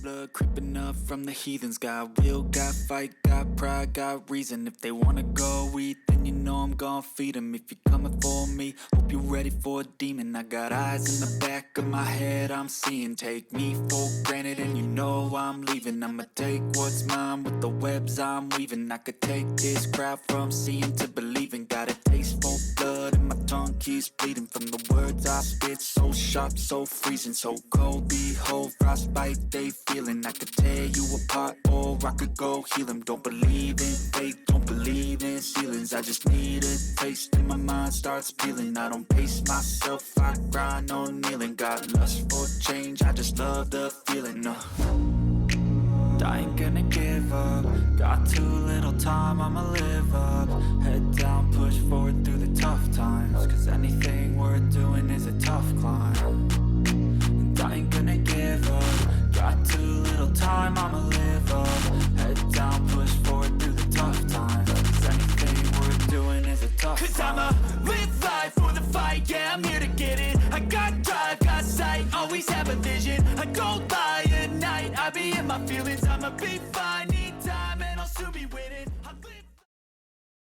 blood creeping up from the heathens. Got will, got fight, got pride, got reason. If they wanna go eat, then you know I'm gon' feed them. If you're coming for me, hope you're ready for a demon. I got eyes in the back of my head, I'm seeing. Take me for granted and you know I'm leaving. I'ma take what's mine with the webs I'm weaving. I could take this crowd from seeing to believing. Got a taste for blood and my tongue keeps bleeding from the words I spit. So sharp, so freezing, so cold. Behold, frostbite they feeling. I could tear you apart or I could go heal them. Don't believe in fate, don't believe in ceilings. I just need a taste and my mind starts peeling. I don't pace myself, I grind on kneeling. Got lust for change, I just love the feeling. I ain't gonna give up. Got too little time, I'ma live up. Head down, push forward through the tough times. Cause anything worth doing is a tough climb. And I ain't gonna give up. Got too little time, I'ma live up. Head down, push forward through the tough times. Cause anything worth doing is a tough climb. Cause I'ma live life for the fight, yeah, I'm here to get it. I got drive, got sight, always have a vision. I don't lie at night, I be in my feelings, I'ma be